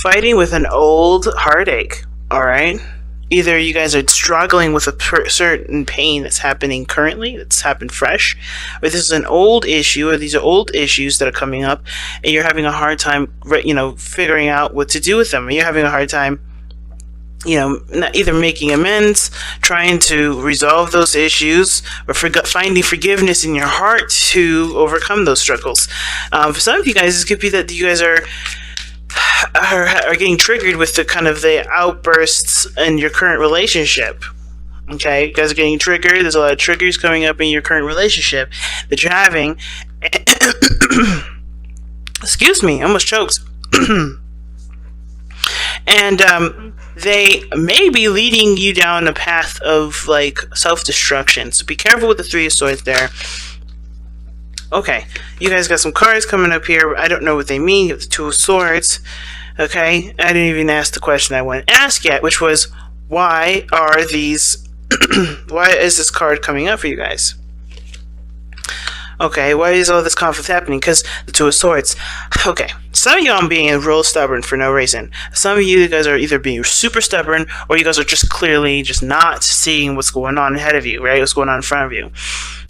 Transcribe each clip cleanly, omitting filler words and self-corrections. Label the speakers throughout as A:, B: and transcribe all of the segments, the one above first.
A: fighting with an old heartache, all right? Either you guys are struggling with a certain pain that's happening currently, that's happened fresh, or this is an old issue, or these are old issues that are coming up, and you're having a hard time, figuring out what to do with them. Or you're having a hard time, either making amends, trying to resolve those issues, or finding forgiveness in your heart to overcome those struggles. For some of you guys, it could be that you guys are getting triggered with the outbursts in your current relationship. Okay, you guys are getting triggered. There's a lot of triggers coming up in your current relationship that you're having. Excuse me, I almost choked. And they may be leading you down a path of self-destruction. So be careful with the Three of Swords there. Okay, you guys got some cards coming up here. I don't know what they mean. You have the Two of Swords. Okay, I didn't even ask the question I wanted to ask yet, which was, why are these... why is this card coming up for you guys? Okay, why is all this conflict happening? Because the Two of Swords. Okay, some of y'all are being real stubborn for no reason. Some of you guys are either being super stubborn, or you guys are just clearly just not seeing what's going on ahead of you, right? What's going on in front of you.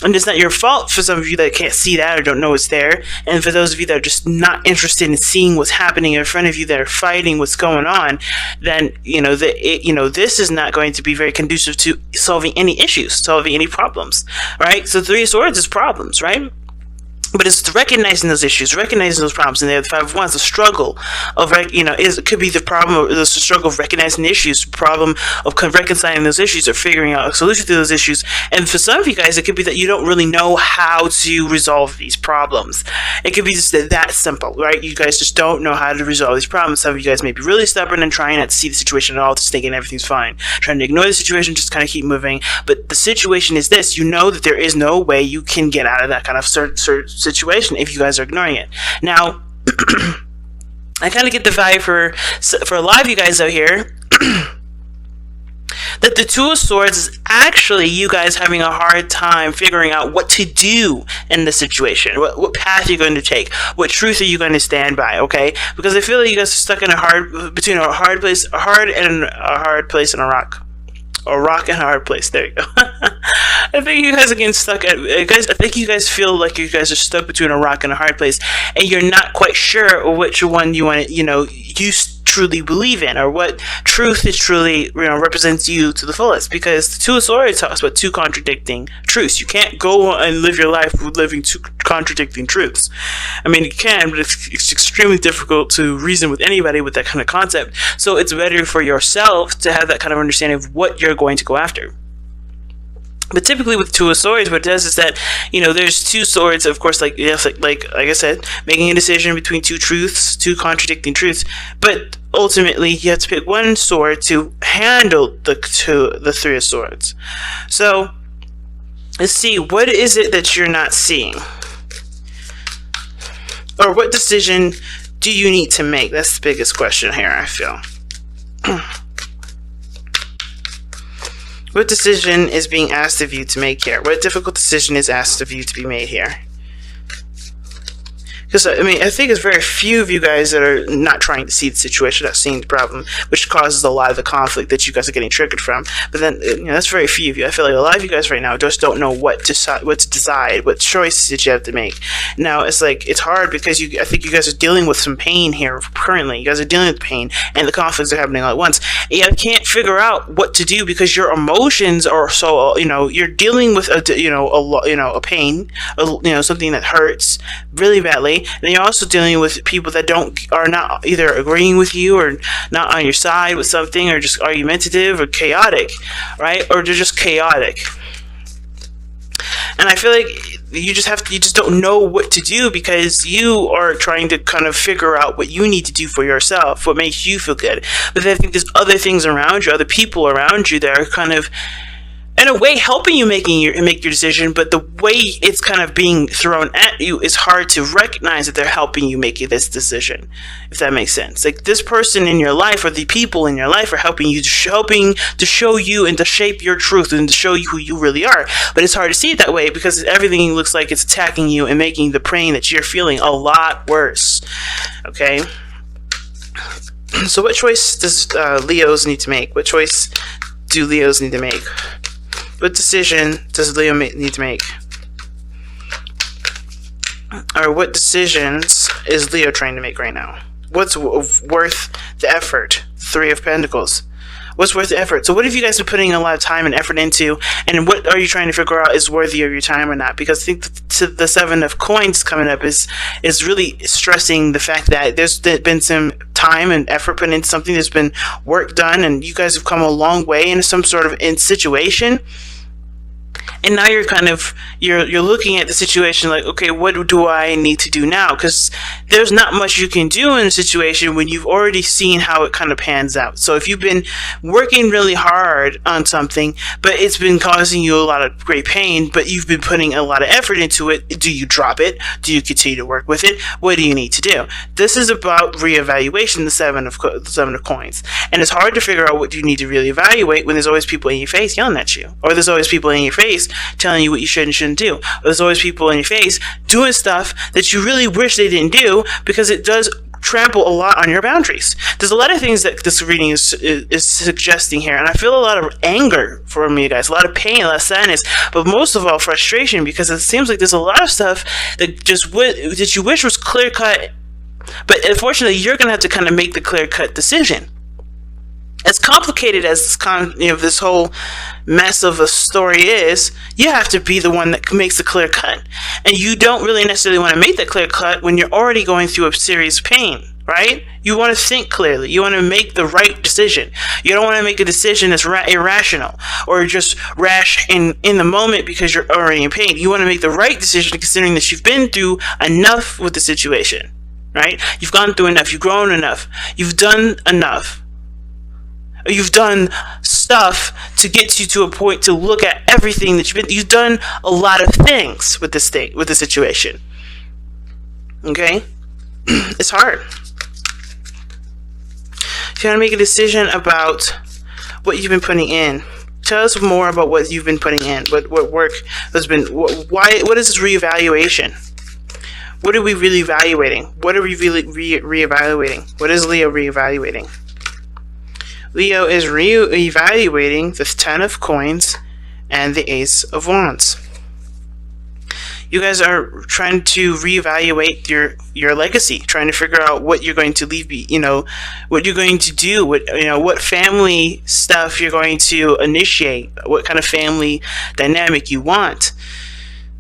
A: And it's not your fault for some of you that can't see that or don't know it's there. And for those of you that are just not interested in seeing what's happening in front of you, that are fighting what's going on, then this is not going to be very conducive to solving any issues, solving any problems, right? So Three of Swords is problems, right? But it's recognizing those issues, recognizing those problems, and the Five of Wands, the struggle of, it could be the problem, or the struggle of recognizing the issues, the problem of reconciling those issues, or figuring out a solution to those issues. And for some of you guys, it could be that you don't really know how to resolve these problems. It could be just that simple, right? You guys just don't know how to resolve these problems. Some of you guys may be really stubborn and trying not to see the situation at all, just thinking everything's fine, trying to ignore the situation, just kind of keep moving. But the situation is this: you know that there is no way you can get out of that kind of situation if you guys are ignoring it. Now, I kind of get the vibe for a lot of you guys out here that the Two of Swords is actually you guys having a hard time figuring out what to do in the situation, what path you're going to take, what truth are you going to stand by, okay? Because I feel like you guys are stuck in between a hard place and a rock. A rock and a hard place. There you go. I think you guys are getting stuck I think you guys feel like you guys are stuck between a rock and a hard place, and you're not quite sure which one you want to, you truly believe in, or what truth is truly, represents you to the fullest. Because the Two of Swords talks about two contradicting truths. You can't go and live your life with living two contradicting truths. I mean, you can, but it's extremely difficult to reason with anybody with that kind of concept. So it's better for yourself to have that kind of understanding of what you're going to go after. But typically with Two of Swords, what it does is that, there's two swords, of course, like I said, making a decision between two truths, two contradicting truths. But ultimately, you have to pick one sword to handle the Three of Swords. So, let's see, what is it that you're not seeing? Or what decision do you need to make? That's the biggest question here, I feel. What decision is being asked of you to make here? What difficult decision is asked of you to be made here? Because, I think there's very few of you guys that are not trying to see the situation, not seeing the problem, which causes a lot of the conflict that you guys are getting triggered from. But then, that's very few of you. I feel like a lot of you guys right now just don't know what to decide, what choices that you have to make. Now, it's hard because I think you guys are dealing with some pain here currently. You guys are dealing with pain, and the conflicts are happening all at once. And you can't figure out what to do because your emotions are so, you're dealing with a pain, something that hurts really badly. And you're also dealing with people that are not either agreeing with you, or not on your side with something, or just argumentative or chaotic, right? Or they're just chaotic. And I feel like you just don't know what to do because you are trying to kind of figure out what you need to do for yourself, what makes you feel good. But then I think there's other things around you, other people around you that are kind of, in a way, helping you make your decision, but the way it's kind of being thrown at you is hard to recognize that they're helping you make this decision, if that makes sense. Like, this person in your life, or the people in your life, are helping to show you and to shape your truth and to show you who you really are. But it's hard to see it that way because everything looks like it's attacking you and making the pain that you're feeling a lot worse. Okay? So what choice does Leos need to make? What choice do Leos need to make? What decision does Leo need to make? Or what decisions is Leo trying to make right now? What's worth the effort? Three of Pentacles. What's worth the effort? So what have you guys been putting a lot of time and effort into, and what are you trying to figure out is worthy of your time or not? Because I think the Seven of Coins coming up is really stressing the fact that there's been some time and effort put into something, there's been work done, and you guys have come a long way in some sort of situation. And now you're kind of you're looking at the situation like, okay, what do I need to do now? Because there's not much you can do in a situation when you've already seen how it kind of pans out. So if you've been working really hard on something, but it's been causing you a lot of great pain, but you've been putting a lot of effort into it, do you drop it? Do you continue to work with it? What do you need to do? This is about reevaluation, the Seven of Coins. And it's hard to figure out what you need to really evaluate when there's always people in your face yelling at you, or there's always people in your face telling you what you should and shouldn't do. There's always people in your face doing stuff that you really wish they didn't do, because it does trample a lot on your boundaries. There's a lot of things that this reading is suggesting here, and I feel a lot of anger from you guys, a lot of pain, a lot of sadness, but most of all frustration, because it seems like there's a lot of stuff that that you wish was clear cut, but unfortunately you're gonna have to kind of make the clear cut decision. As complicated as this whole mess of a story is, you have to be the one that makes the clear cut. And you don't really necessarily want to make that clear cut when you're already going through a serious pain, right? You want to think clearly. You want to make the right decision. You don't want to make a decision that's irrational or just rash in the moment because you're already in pain. You want to make the right decision considering that you've been through enough with the situation, right? You've gone through enough. You've grown enough. You've done enough. You've done stuff to get you to a point to look at everything that you've done a lot of things with this thing, with the situation. Okay? It's hard. You gotta make a decision about what you've been putting in. Tell us more about what you've been putting in. What work has been, what is this reevaluation? What are we really evaluating? What are we really reevaluating? What is Leo reevaluating? Leo is re-evaluating the Ten of Coins and the Ace of Wands. You guys are trying to reevaluate your legacy, trying to figure out what you're going to leave, what you're going to do, what family stuff you're going to initiate, what kind of family dynamic you want.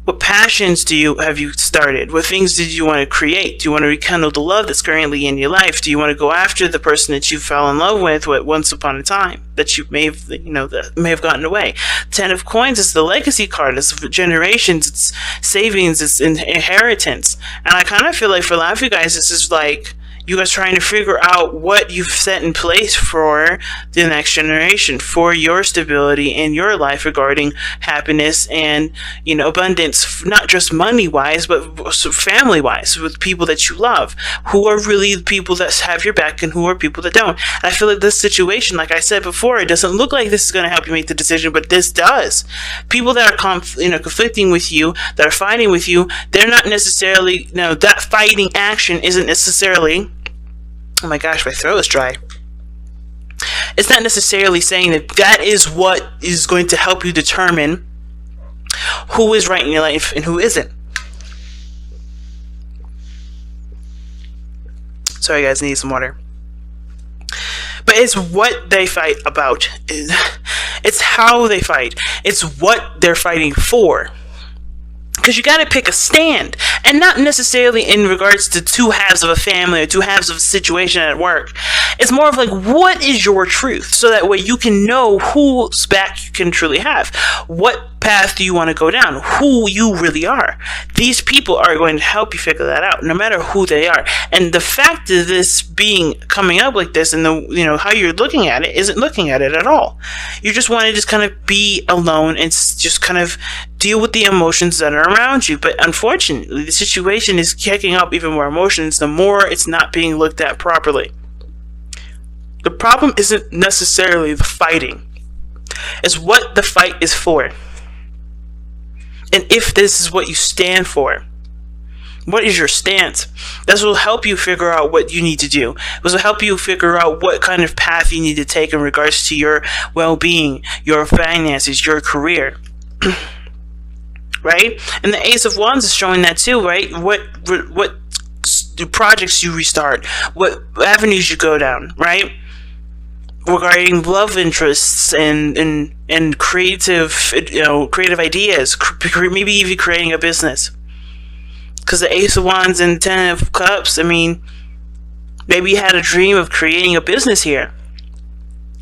A: What passions have you started? What things did you want to create? Do you want to rekindle the love that's currently in your life? Do you want to go after the person that you fell in love with once upon a time that you may have, that may have gotten away? Ten of Coins is the legacy card. It's generations. It's savings. It's inheritance. And I kind of feel like for a lot of you guys, this is like you guys trying to figure out what you've set in place for the next generation, for your stability in your life regarding happiness and, abundance, not just money-wise, but family-wise, with people that you love, who are really the people that have your back and who are people that don't. And I feel like this situation, like I said before, it doesn't look like this is going to help you make the decision, but this does. People that are conflicting with you, that are fighting with you, they're not necessarily, that fighting action isn't necessarily, oh my gosh, my throat is dry. It's not necessarily saying that is what is going to help you determine who is right in your life and who isn't. Sorry guys, I need some water. But it's what they fight about. It's how they fight. It's what they're fighting for. Because you got to pick a stand, and not necessarily in regards to two halves of a family or two halves of a situation at work. It's more of like, what is your truth? So that way you can know whose back you can truly have. What path do you want to go down? Who you really are. These people are going to help you figure that out, no matter who they are. And the fact of this coming up like this, and how you're looking at it, isn't looking at it at all. You just want to just kind of be alone and just kind of deal with the emotions that are around you. But unfortunately, the situation is kicking up even more emotions the more it's not being looked at properly. The problem isn't necessarily the fighting. It's what the fight is for. And if this is what you stand for, What is your stance? This will help you figure out what you need to do. This will help you figure out what kind of path you need to take in regards to your well-being, your finances, your career. Right? And the Ace of Wands is showing that too, right? What projects you restart, what avenues you go down, right? Regarding love interests and creative, creative ideas, maybe even creating a business. Because the Ace of Wands and Ten of Cups, I mean, maybe you had a dream of creating a business here.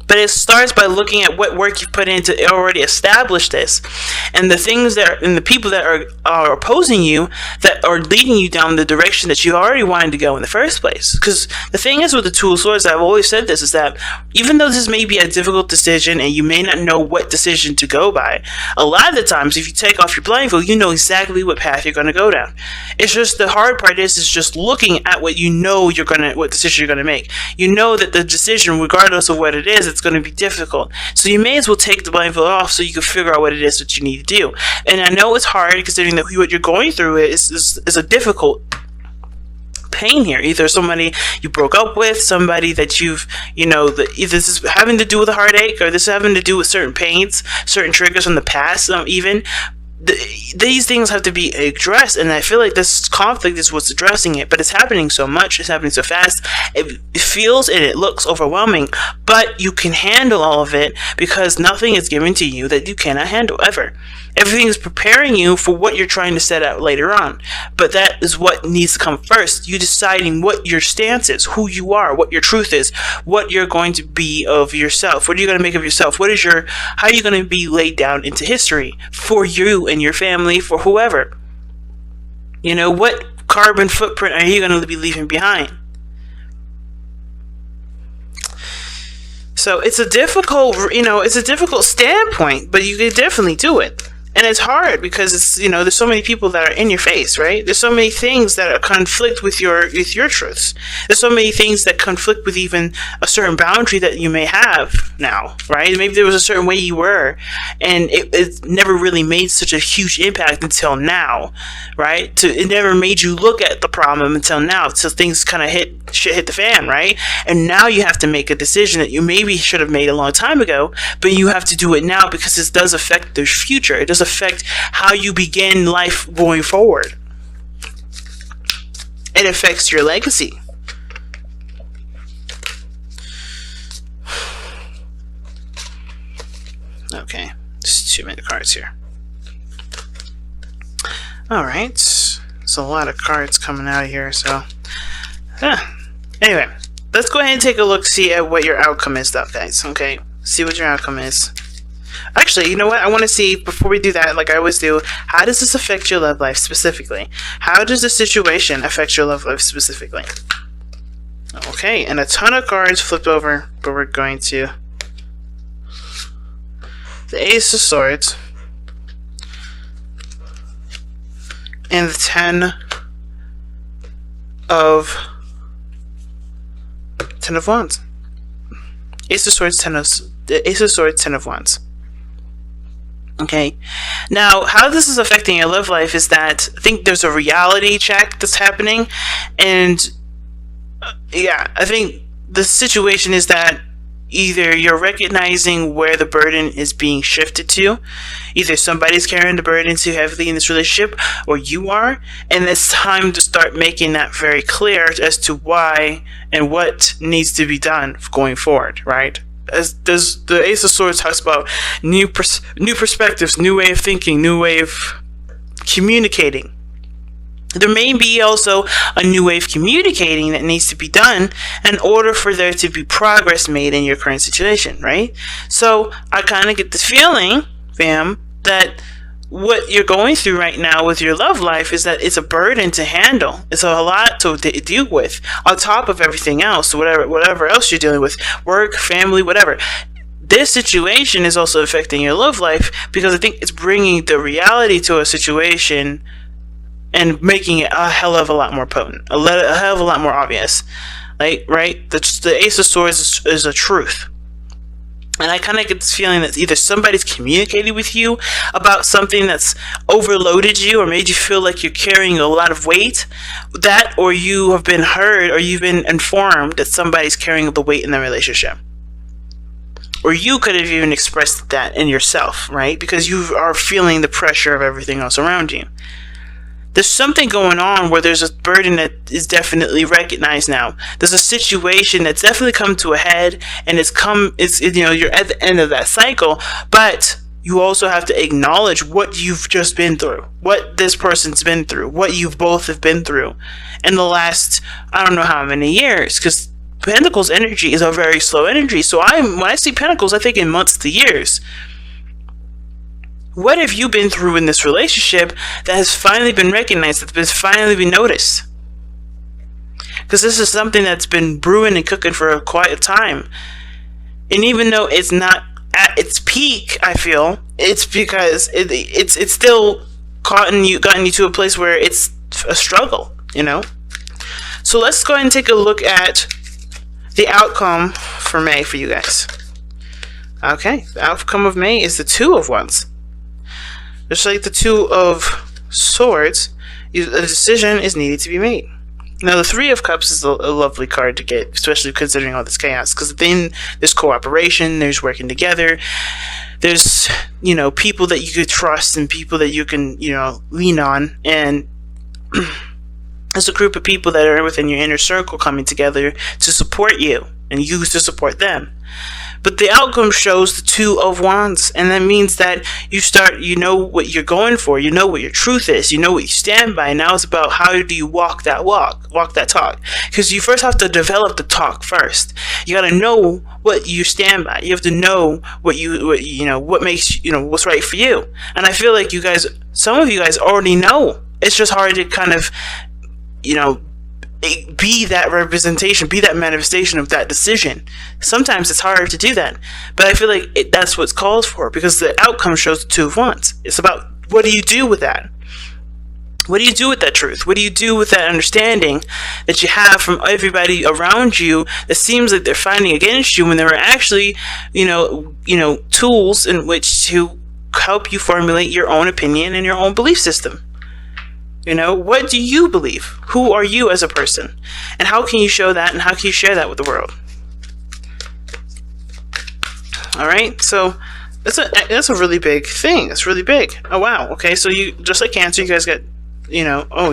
A: But it starts by looking at what work you've put in to already establish this, and the things and the people that are opposing you, that are leading you down the direction that you already wanted to go in the first place. Because the thing is with the Two of Swords, I've always said this, is that even though this may be a difficult decision and you may not know what decision to go by, a lot of the times if you take off your blindfold, you know exactly what path you're going to go down. It's just the hard part is just looking at what you know what decision you're going to make. You know that the decision, regardless of what it is, it's going to be difficult. So you may as well take the blindfold off so you can figure out what it is that you need to do. And I know it's hard considering that what you're going through is a difficult pain here. Either somebody you broke up with, somebody that either this is having to do with a heartache, or this is having to do with certain pains, certain triggers from the past, even. These things have to be addressed, and I feel like this conflict is what's addressing it, but it's happening so much, it's happening so fast, it feels and it looks overwhelming, but you can handle all of it because nothing is given to you that you cannot handle ever. Everything is preparing you for what you're trying to set out later on, but that is what needs to come first. You deciding what your stance is, who you are, what your truth is, what you're going to be of yourself, what are you going to make of yourself, how are you going to be laid down into history for you and your family, for whoever. What carbon footprint are you going to be leaving behind? So it's a difficult standpoint, but you can definitely do it. And it's hard because there's so many people that are in your face, right? There's so many things that conflict with your truths. There's so many things that conflict with even a certain boundary that you may have now, right? Maybe there was a certain way you were, and it never really made such a huge impact until now, right? It never made you look at the problem until now, until things kind of hit the fan, right? And now you have to make a decision that you maybe should have made a long time ago, but you have to do it now because this does affect the future. It does affect how you begin life going forward. It affects your legacy. Okay, just too many cards here. Alright, there's a lot of cards coming out of here, so anyway, let's go ahead and take a look, see at what your outcome is though, guys. Okay, see what your outcome is. Actually, you know what? I want to see, before we do that, like I always do, how does this affect your love life specifically? How does the situation affect your love life specifically? Okay, and a ton of cards flipped over, but we're going to... the Ace of Swords. And the Ten of Wands. Ace of Swords, Ten of Wands. Okay, now how this is affecting your love life is that I think there's a reality check that's happening, and I think the situation is that either you're recognizing where the burden is being shifted to, either somebody's carrying the burden too heavily in this relationship, or you are, and it's time to start making that very clear as to why and what needs to be done going forward, right? As the Ace of Swords talks about new perspectives, new way of thinking, new way of communicating. There may be also a new way of communicating that needs to be done in order for there to be progress made in your current situation, right? So I kind of get this feeling, fam, that what you're going through right now with your love life is that it's a burden to handle. It's a lot to deal with on top of everything else, whatever else you're dealing with, work, family, whatever. This situation is also affecting your love life because I think it's bringing the reality to a situation and making it a hell of a lot more potent, a hell of a lot more obvious. Like, right? The Ace of Swords is a truth. And I kind of get this feeling that either somebody's communicated with you about something that's overloaded you or made you feel like you're carrying a lot of weight, that, or you have been heard or you've been informed that somebody's carrying the weight in the relationship. Or you could have even expressed that in yourself, right? Because you are feeling the pressure of everything else around you. There's something going on where there's a burden that is definitely recognized now. There's a situation that's definitely come to a head, and you're at the end of that cycle, but you also have to acknowledge what you've just been through, what this person's been through, what you both have been through in the last, I don't know how many years, because Pentacles energy is a very slow energy. So when I see Pentacles, I think in months to years. What have you been through in this relationship that has finally been recognized, that has finally been noticed? Because this is something that's been brewing and cooking for quite a time. And even though it's not at its peak, I feel, it's because it's still gotten you to a place where it's a struggle, So let's go ahead and take a look at the outcome for May for you guys. Okay, the outcome of May is the Two of Wands. Just like the Two of Swords, a decision is needed to be made. Now, the Three of Cups is a lovely card to get, especially considering all this chaos, because then there's cooperation, there's working together, there's, people that you could trust and people that you can, lean on, and there's a group of people that are within your inner circle coming together to support you, and you to support them. But the outcome shows the Two of Wands, and that means that you know what you're going for, you know what your truth is, you know what you stand by. Now it's about how do you walk that talk. Because you first have to develop the talk first. You got to know what you stand by. You have to know what makes, what's right for you. And I feel like some of you guys already know. It's just hard to kind of, be that representation, be that manifestation of that decision. Sometimes it's hard to do that, but I feel like that's what's called for, because the outcome shows the Two of Wands. It's about, what do you do with that? What do you do with that truth? What do you do with that understanding that you have from everybody around you that seems like they're fighting against you when there are actually, tools in which to help you formulate your own opinion and your own belief system? What do you believe? Who are you as a person? And how can you show that, and how can you share that with the world? Alright, so that's a really big thing. That's really big. Oh, wow. Okay, so you, just like Cancer, you guys got, you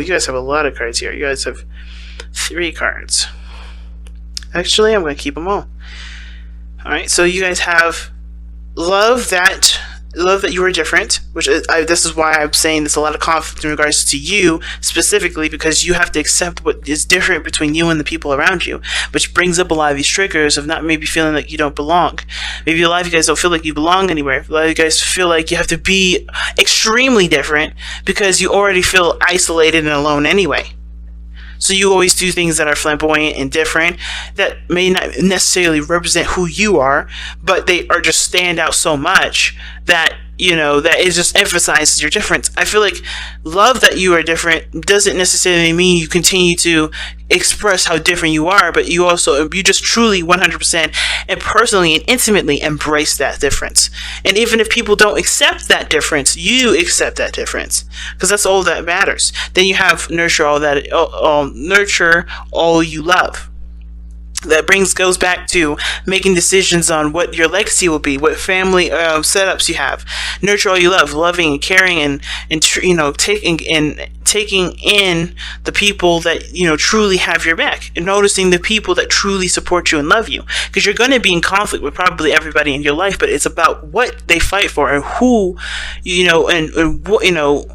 A: guys have a lot of cards here. You guys have 3 cards. Actually, I'm going to keep them all. Alright, so you guys have love that you are different, which this is why I'm saying there's a lot of conflict in regards to you specifically, because you have to accept what is different between you and the people around you, which brings up a lot of these triggers of not maybe feeling like you don't belong. Maybe a lot of you guys don't feel like you belong anywhere. A lot of you guys feel like you have to be extremely different because you already feel isolated and alone anyway. So you always do things that are flamboyant and different that may not necessarily represent who you are, but they are just stand out so much that, that it just emphasizes your difference. I feel like love that you are different doesn't necessarily mean you continue to express how different you are, but you just truly 100% and personally and intimately embrace that difference. And even if people don't accept that difference, you accept that difference, because that's all that matters. Then you have nurture all you love. That goes back to making decisions on what your legacy will be, what family setups you have. Nurture all you love, loving and caring, and taking in the people that truly have your back, and noticing the people that truly support you and love you. Because you're going to be in conflict with probably everybody in your life, but it's about what they fight for and who, and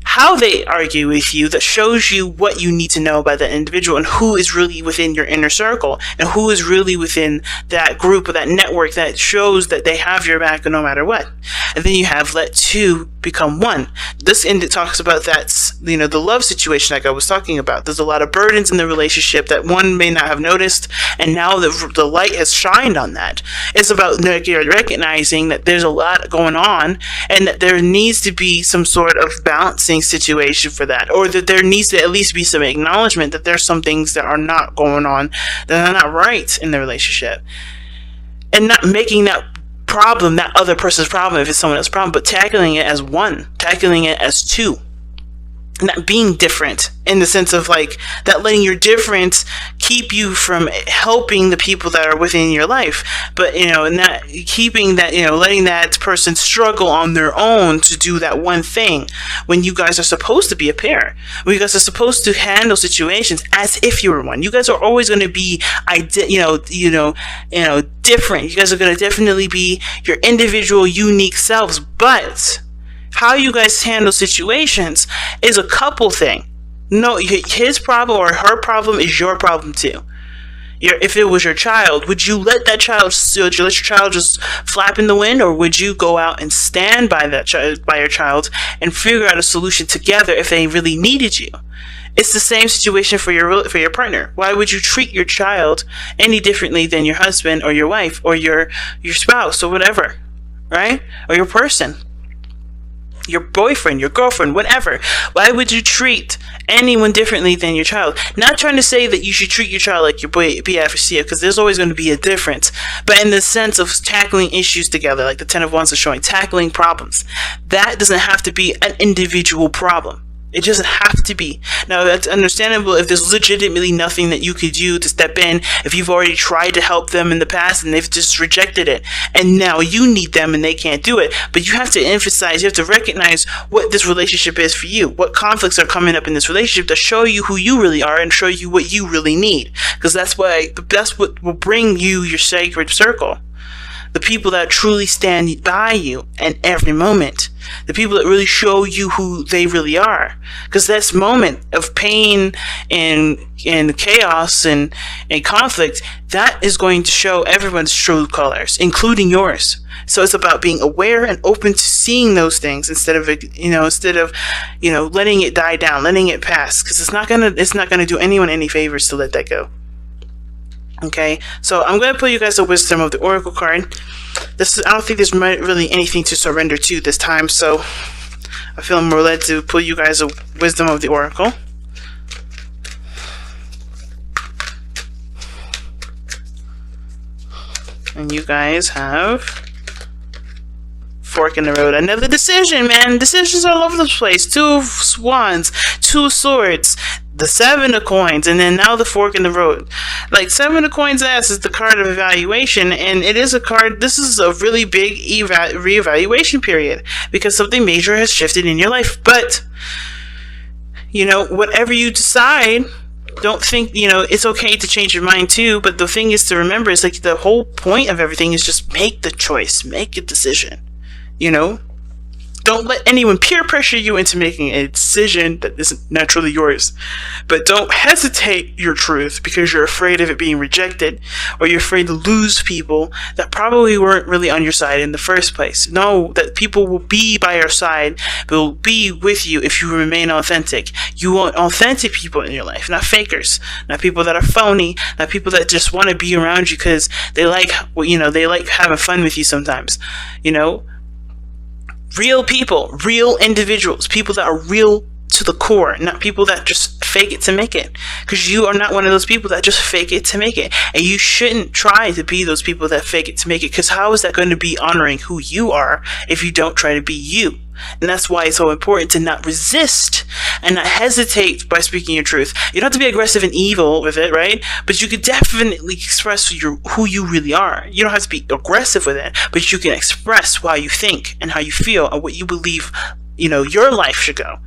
A: how they argue with you, that shows you what you need to know about that individual and who is really within your inner circle and who is really within that group or that network that shows that they have your back no matter what. And then you have let two become one. This talks about that's the love situation like I was talking about. There's a lot of burdens in the relationship that one may not have noticed, and now the light has shined on that. It's about recognizing that there's a lot going on and that there needs to be some sort of balancing situation for that, or that there needs to at least be some acknowledgement that there's some things that are not going on, that are not right in the relationship, and not making that problem, that other person's problem if it's someone else's problem, but tackling it as one, tackling it as two. Not being different in the sense of like that, letting your difference keep you from helping the people that are within your life, but not keeping that, letting that person struggle on their own to do that one thing, when you guys are supposed to be a pair, when you guys are supposed to handle situations as if you were one. You guys are always going to be different. You guys are going to definitely be your individual unique selves, but how you guys handle situations is a couple thing. No, his problem or her problem is your problem too. If it was your child, would you let that child? Would you let your child just flap in the wind, or would you go out and stand by that by your child, and figure out a solution together if they really needed you? It's the same situation for your partner. Why would you treat your child any differently than your husband or your wife or your spouse or whatever, right? Or your person, your boyfriend, your girlfriend, whatever. Why would you treat anyone differently than your child? Not trying to say that you should treat your child like your BF or CF, because there's always going to be a difference, but in the sense of tackling issues together, like the Ten of Wands is showing, tackling problems. That doesn't have to be an individual problem. It doesn't have to be. Now, that's understandable if there's legitimately nothing that you could do to step in, if you've already tried to help them in the past and they've just rejected it, and now you need them and they can't do it. But you have to emphasize, you have to recognize what this relationship is for you, what conflicts are coming up in this relationship to show you who you really are and show you what you really need. Because that's what will bring you your sacred circle. The people that truly stand by you in every moment. The people that really show you who they really are. Because this moment of pain and chaos and conflict, that is going to show everyone's true colors, including yours. So it's about being aware and open to seeing those things instead of letting it die down, letting it pass. Because it's not gonna do anyone any favors to let that go. Okay, so I'm going to put you guys the Wisdom of the Oracle card. I don't think there's really anything to surrender to this time, so I feel more led to pull you guys the Wisdom of the Oracle. And you guys have Fork in the Road. Another decision, man. Decisions are all over the place. Two of Wands, Two of Swords, the Seven of Coins, and then now the Fork in the Road. Like, Seven of Coins ass is the card of evaluation, and it is a card. This is a really big reevaluation period because something major has shifted in your life. But whatever you decide, don't think it's okay to change your mind too. But the thing is to remember is, like, the whole point of everything is just make the choice, make a decision. Don't let anyone peer pressure you into making a decision that isn't naturally yours. But don't hesitate your truth because you're afraid of it being rejected, or you're afraid to lose people that probably weren't really on your side in the first place. Know that people will be by your side, will be with you if you remain authentic. You want authentic people in your life, not fakers, not people that are phony, not people that just want to be around you because they like having fun with you sometimes. Real people, real individuals, people that are real to the core, not people that just fake it to make it. Because you are not one of those people that just fake it to make it. And you shouldn't try to be those people that fake it to make it, because how is that going to be honoring who you are if you don't try to be you? And that's why it's so important to not resist and not hesitate by speaking your truth. You don't have to be aggressive and evil with it, right? But you could definitely express who you really are. You don't have to be aggressive with it, but you can express how you think and how you feel and what you believe, your life should go.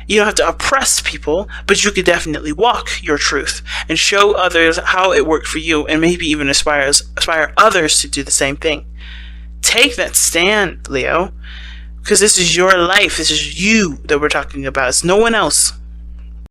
A: You don't have to oppress people, but you could definitely walk your truth and show others how it worked for you, and maybe even inspire others to do the same thing. Take that stand, Leo. Because this is your life. This is you that we're talking about. It's no one else.